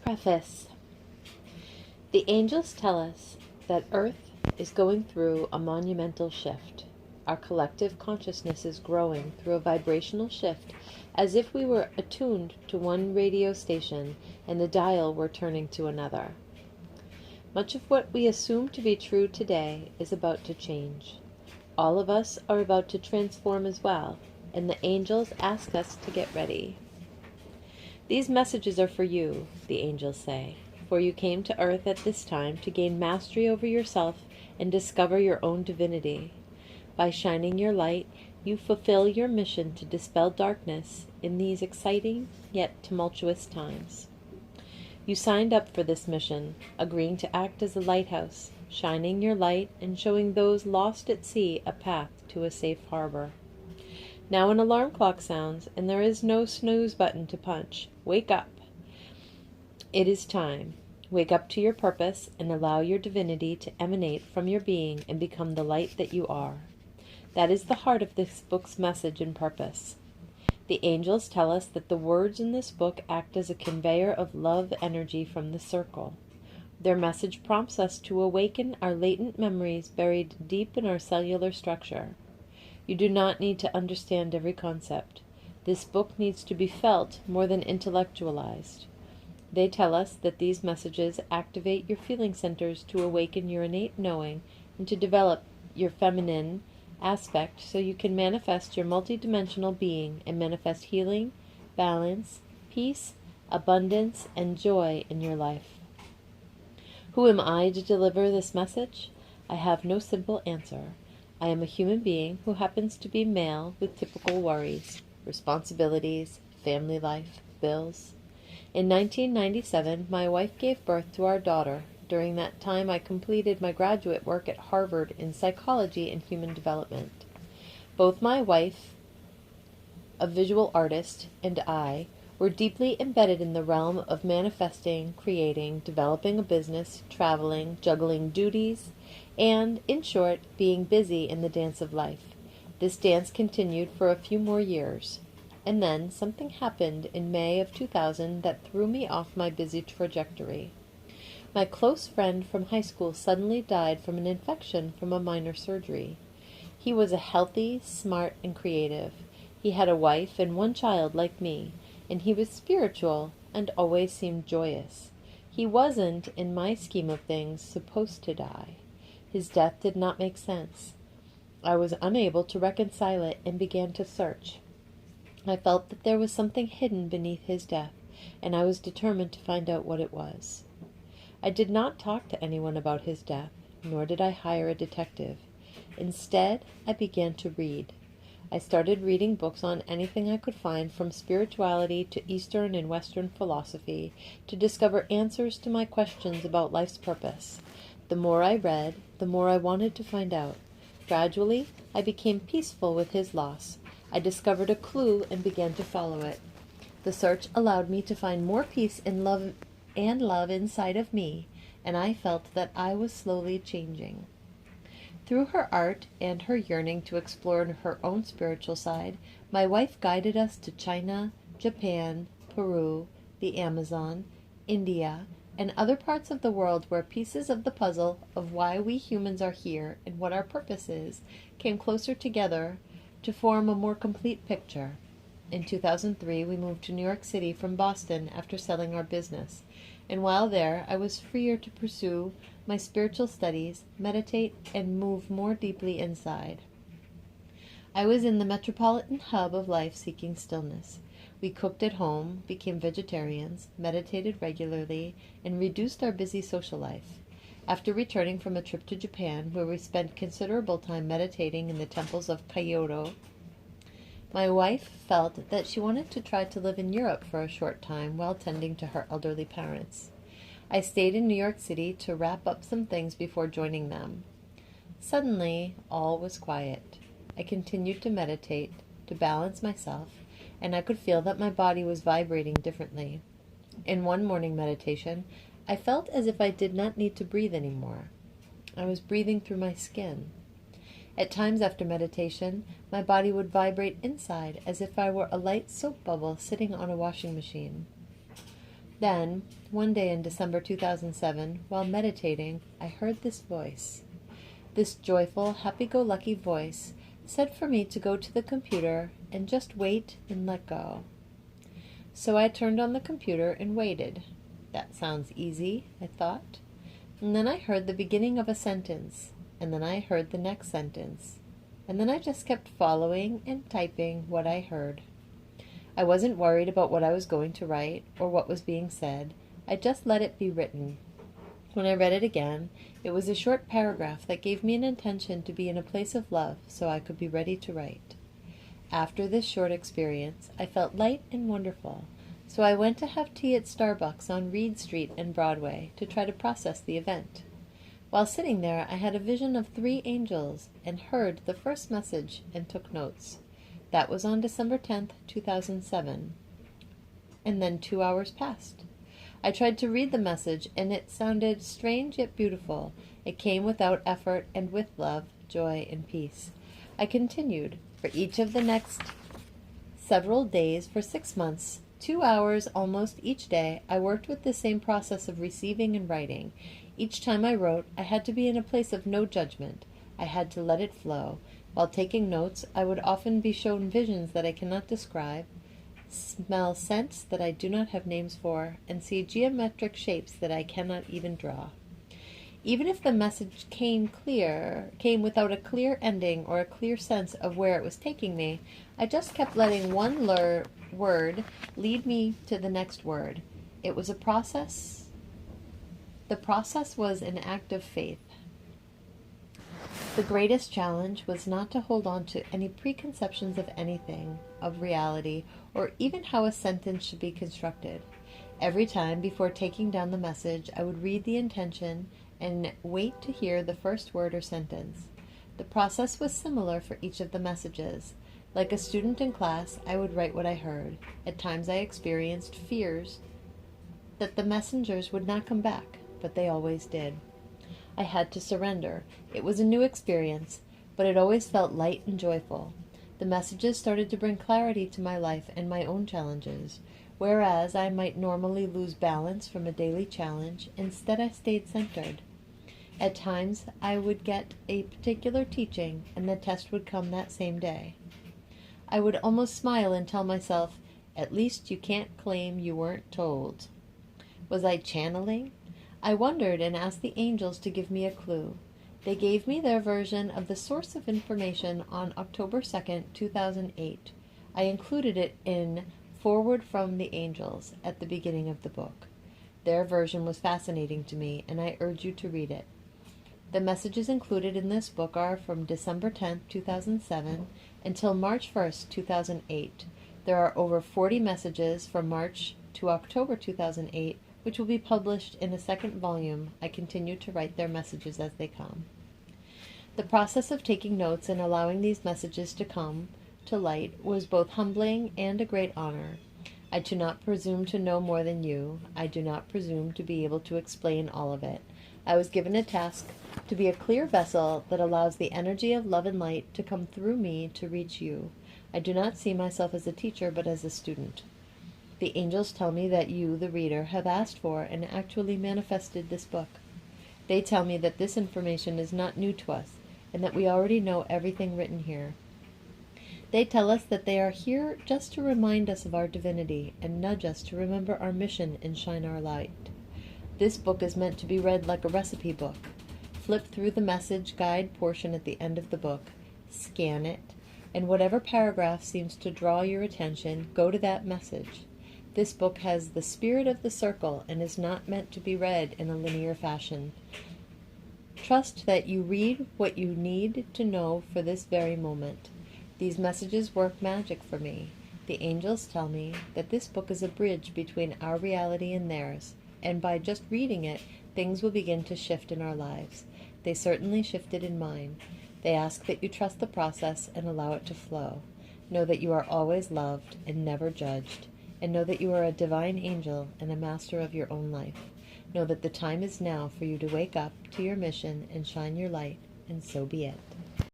Preface. The angels tell us that Earth is going through a monumental shift. Our collective consciousness is growing through a vibrational shift, as if we were attuned to one radio station and the dial were turning to another. Much of what we assume to be true today is about to change. All of us are about to transform as well, and the angels ask us to get ready. These messages are for you, the angels say, for you came to earth at this time to gain mastery over yourself and discover your own divinity. By shining your light, you fulfill your mission to dispel darkness in these exciting yet tumultuous times. You signed up for this mission, agreeing to act as a lighthouse, shining your light and showing those lost at sea a path to a safe harbor. Now an alarm clock sounds, and there is no snooze button to punch. Wake up. It is time. Wake up to your purpose and allow your divinity to emanate from your being and become the light that you are. That is the heart of this book's message and purpose. The angels tell us that the words in this book act as a conveyor of love energy from the circle. Their message prompts us to awaken our latent memories buried deep in our cellular structure. You do not need to understand every concept. This book needs to be felt more than intellectualized. They tell us that these messages activate your feeling centers to awaken your innate knowing and to develop your feminine aspect so you can manifest your multidimensional being and manifest healing, balance, peace, abundance, and joy in your life. Who am I to deliver this message? I have no simple answer. I am a human being who happens to be male with typical worries, responsibilities, family life, bills. In 1997, my wife gave birth to our daughter. During that time, I completed my graduate work at Harvard in psychology and human development. Both my wife, a visual artist, and I were deeply embedded in the realm of manifesting, creating, developing a business, traveling, juggling duties, and, in short, being busy in the dance of life. This dance continued for a few more years. And then something happened in May of 2000 that threw me off my busy trajectory. My close friend from high school suddenly died from an infection from a minor surgery. He was a healthy, smart, and creative. He had a wife and one child like me, and he was spiritual and always seemed joyous. He wasn't, in my scheme of things, supposed to die. His death did not make sense. I was unable to reconcile it and began to search. I felt that there was something hidden beneath his death, and I was determined to find out what it was. I did not talk to anyone about his death, nor did I hire a detective. Instead, I began to read. I started reading books on anything I could find, from spirituality to Eastern and Western philosophy, to discover answers to my questions about life's purpose. The more I read, the more I wanted to find out. Gradually, I became peaceful with his loss. I discovered a clue and began to follow it. The search allowed me to find more peace and love inside of me, and I felt that I was slowly changing. Through her art and her yearning to explore her own spiritual side, my wife guided us to China, Japan, Peru, the Amazon, India, and other parts of the world where pieces of the puzzle of why we humans are here and what our purpose is came closer together to form a more complete picture. In 2003, we moved to New York City from Boston after selling our business, and while there, I was freer to pursue my spiritual studies, meditate, and move more deeply inside. I was in the metropolitan hub of life seeking stillness. We cooked at home, became vegetarians, meditated regularly, and reduced our busy social life. After returning from a trip to Japan, where we spent considerable time meditating in the temples of Kyoto, my wife felt that she wanted to try to live in Europe for a short time while tending to her elderly parents. I stayed in New York City to wrap up some things before joining them. Suddenly, all was quiet. I continued to meditate, to balance myself, and I could feel that my body was vibrating differently. In one morning meditation, I felt as if I did not need to breathe anymore. I was breathing through my skin. At times after meditation, my body would vibrate inside as if I were a light soap bubble sitting on a washing machine. Then, one day in December 2007, while meditating, I heard this voice. This joyful, happy-go-lucky voice said for me to go to the computer and just wait and let go. So I turned on the computer and waited. That sounds easy, I thought. And then I heard the beginning of a sentence, and then I heard the next sentence, and then I just kept following and typing what I heard. I wasn't worried about what I was going to write or what was being said. I just let it be written. When I read it again, it was a short paragraph that gave me an intention to be in a place of love so I could be ready to write. After this short experience, I felt light and wonderful, so I went to have tea at Starbucks on Reed Street and Broadway to try to process the event. While sitting there, I had a vision of 3 angels and heard the first message and took notes. That was on December 10th, 2007. And then 2 hours passed. I tried to read the message, and it sounded strange yet beautiful. It came without effort and with love, joy, and peace. I continued. For each of the next several days, for 6 months, 2 hours almost each day, I worked with the same process of receiving and writing. Each time I wrote, I had to be in a place of no judgment. I had to let it flow. While taking notes, I would often be shown visions that I cannot describe, smell scents that I do not have names for, and see geometric shapes that I cannot even draw. Even if the message came without a clear ending or a clear sense of where it was taking me, I just kept letting one word lead me to the next word. It was a process. The process was an act of faith. The greatest challenge was not to hold on to any preconceptions of anything, of reality, or even how a sentence should be constructed. Every time before taking down the message, I would read the intention and wait to hear the first word or sentence. The process was similar for each of the messages. Like a student in class, I would write what I heard. At times I experienced fears that the messengers would not come back, but they always did. I had to surrender. It was a new experience, but it always felt light and joyful. The messages started to bring clarity to my life and my own challenges. Whereas I might normally lose balance from a daily challenge, instead I stayed centered. At times, I would get a particular teaching, and the test would come that same day. I would almost smile and tell myself, at least you can't claim you weren't told. Was I channeling? I wondered and asked the angels to give me a clue. They gave me their version of the source of information on October 2nd, 2008. I included it in Foreword from the Angels at the beginning of the book. Their version was fascinating to me, and I urge you to read it. The messages included in this book are from December 10th, 2007 until March 1st, 2008. There are over 40 messages from March to October 2008, which will be published in a second volume. I continue to write their messages as they come. The process of taking notes and allowing these messages to come to light was both humbling and a great honor. I do not presume to know more than you. I do not presume to be able to explain all of it. I was given a task to be a clear vessel that allows the energy of love and light to come through me to reach you. I do not see myself as a teacher, but as a student. The angels tell me that you, the reader, have asked for and actually manifested this book. They tell me that this information is not new to us, and that we already know everything written here. They tell us that they are here just to remind us of our divinity and nudge us to remember our mission and shine our light. This book is meant to be read like a recipe book. Flip through the message guide portion at the end of the book, scan it, and whatever paragraph seems to draw your attention, go to that message. This book has the spirit of the circle and is not meant to be read in a linear fashion. Trust that you read what you need to know for this very moment. These messages work magic for me. The angels tell me that this book is a bridge between our reality and theirs, and by just reading it, things will begin to shift in our lives. They certainly shifted in mine. They ask that you trust the process and allow it to flow. Know that you are always loved and never judged, and know that you are a divine angel and a master of your own life. Know that the time is now for you to wake up to your mission and shine your light, and so be it.